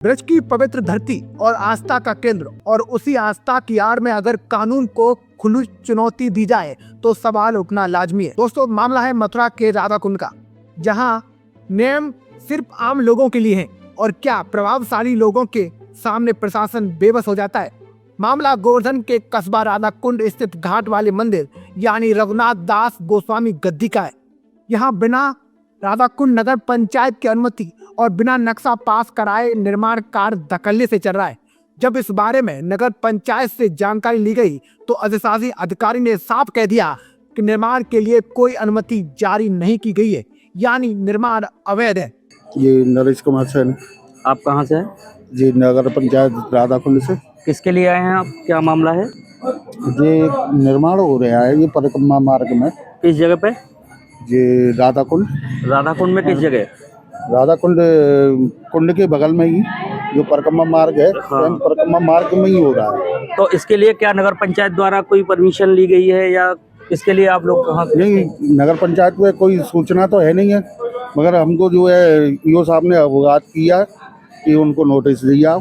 ब्रज की पवित्र धरती और आस्था का केंद्र, और उसी आस्था की आड़ में अगर कानून को खुली चुनौती दी जाए तो सवाल उठना लाजमी है। दोस्तों, मामला है मथुरा के राधा कुंड का, जहां नियम सिर्फ आम लोगों के लिए हैं और क्या प्रभावशाली लोगों के सामने प्रशासन बेबस हो जाता है। मामला गोवर्धन के कस्बा राधा कुंड स्थित घाट वाले मंदिर यानी रघुनाथ दास गोस्वामी गद्दी का है। यहाँ बिना राधा कुंड नगर पंचायत की अनुमति और बिना नक्शा पास कराए निर्माण कार्य धकल्ले से चल रहा है। जब इस बारे में नगर पंचायत से जानकारी ली गई तो अधिशासी अधिकारी ने साफ कह दिया कि निर्माण के लिए कोई अनुमति जारी नहीं की गई है, यानी निर्माण अवैध है। ये नरेश कुमार सेन। आप कहाँ से हैं? जी, नगर पंचायत राधा कुंड से। किसके लिए आए हैं आप? क्या मामला है? ये निर्माण हो रहा है ये परिक्रमा मार्ग में। किस जगह पे? ये राधा कुंड में किस जगह? राधा कुंड कुंड के बगल में ही जो परिक्रमा मार्ग है, हाँ। परिक्रमा मार्ग में ही हो रहा है। तो इसके लिए क्या नगर पंचायत द्वारा कोई परमिशन ली गई है या इसके लिए आप लोग कहाँ? नहीं, नगर पंचायत में कोई सूचना तो है नहीं है, मगर हमको जो है ईओ साहब ने अवगत किया कि उनको नोटिस दिया,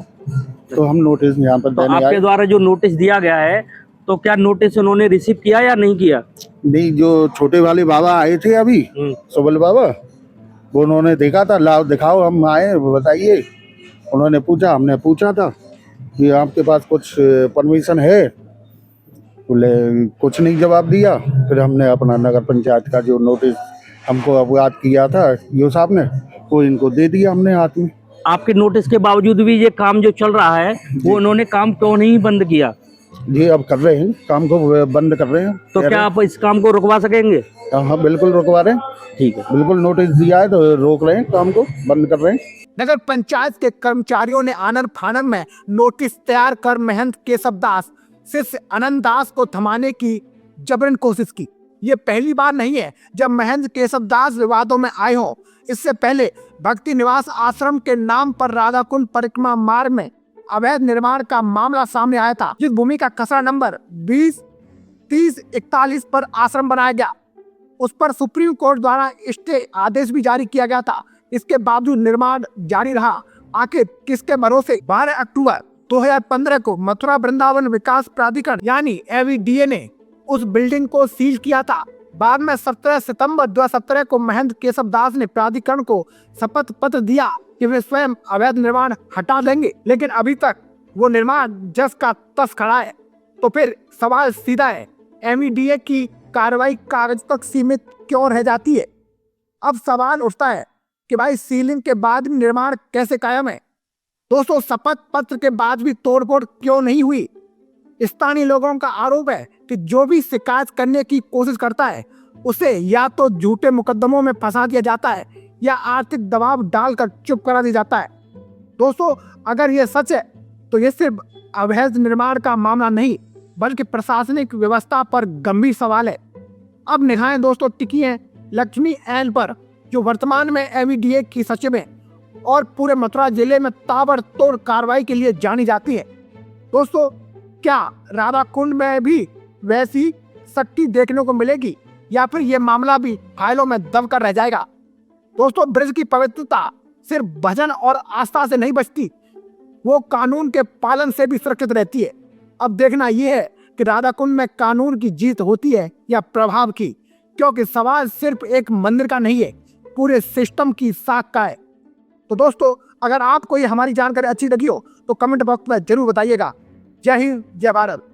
तो हम नोटिस यहाँ पर तो देने आपके आए। द्वारा जो नोटिस दिया गया है, तो क्या नोटिस उन्होंने रिसीव किया या नहीं किया? नहीं, जो छोटे वाले बाबा आए थे अभी, सुबल बाबा, वो उन्होंने देखा था, लाओ दिखाओ, हम आए बताइए। उन्होंने पूछा, हमने पूछा था कि आपके पास कुछ परमिशन है, बोले कुछ नहीं जवाब दिया। फिर हमने अपना नगर पंचायत का जो नोटिस हमको अवगत किया था ईओ साहब ने, वो इनको दे दिया हमने हाथ में। आपके नोटिस के बावजूद भी ये काम जो चल रहा है वो उन्होंने काम क्यों नहीं बंद किया? जी, अब कर रहे हैं, काम को बंद कर रहे हैं। तो क्या आप इस काम को रुकवा सकेंगे? हाँ, बिल्कुल रुकवा रहे हैं। ठीक है, बिल्कुल नोटिस दिया है तो रोक रहे हैं, काम को बंद कर रहे हैं। नगर पंचायत के कर्मचारियों ने आनन फानन में नोटिस तैयार कर महंत केशव दास शिष्य अनंत दास को थमाने की जबरन कोशिश की। ये पहली बार नहीं है जब महंत केशव दास विवादों में आए हों। इससे पहले भक्ति निवास आश्रम के नाम पर राधा कुंड परिक्रमा मार्ग में अवैध निर्माण का मामला सामने आया था, जिस भूमि का खसरा नंबर 20-30-41 पर आश्रम बनाया गया, उस पर सुप्रीम कोर्ट द्वारा स्टे आदेश भी जारी किया गया था। इसके बावजूद निर्माण जारी रहा। आखिर किसके भरोसे? 12 अक्टूबर 2015 को मथुरा वृंदावन विकास प्राधिकरण यानी एवीडीए ने उस बिल्डिंग को सील किया था। बाद में 17 सितंबर 2017 को महंत केशव दास ने प्राधिकरण को शपथ पत्र दिया कि वे स्वयं अवैध निर्माण हटा देंगे, लेकिन अभी तक वो निर्माण जस का तस खड़ा है। तो फिर सवाल सीधा है, एवीडीए की कार्रवाई कागज तक सीमित क्यों रह जाती है? अब सवाल उठता है कि भाई सीलिंग के बाद भी निर्माण कैसे कायम है? दोस्तों, शपथ पत्र के बाद भी तोड़फोड़ क्यों नहीं हुई? स्थानीय लोगों का आरोप है कि जो भी शिकायत करने की कोशिश करता है उसे या तो झूठे मुकदमों में फंसा दिया जाता है या आर्थिक दबाव डालकर चुप करा दिया जाता है। दोस्तों, अगर ये सच है तो ये सिर्फ अवैध निर्माण का मामला नहीं बल्कि प्रशासनिक व्यवस्था पर गंभीर सवाल है। अब निगाहें दोस्तों टिकी हैं लक्ष्मी एन पर, जो वर्तमान में एवीडीए की सचिव है और पूरे मथुरा जिले में ताबड़तोड़ कार्रवाई के लिए जानी जाती है। दोस्तों, क्या राधा कुंड में भी वैसी सख्ती देखने को मिलेगी या फिर यह मामला भी फाइलों में दब कर रह जाएगा? दोस्तों, ब्रज की पवित्रता सिर्फ भजन और आस्था से नहीं बचती, वो कानून के पालन से भी सुरक्षित रहती है। अब देखना यह है कि राधा कुंड में कानून की जीत होती है या प्रभाव की, क्योंकि सवाल सिर्फ एक मंदिर का नहीं है, पूरे सिस्टम की साख का है। तो दोस्तों, अगर आपको ये हमारी जानकारी अच्छी लगी हो तो कमेंट बॉक्स में जरूर बताइएगा। जय हिंद, जय भारत।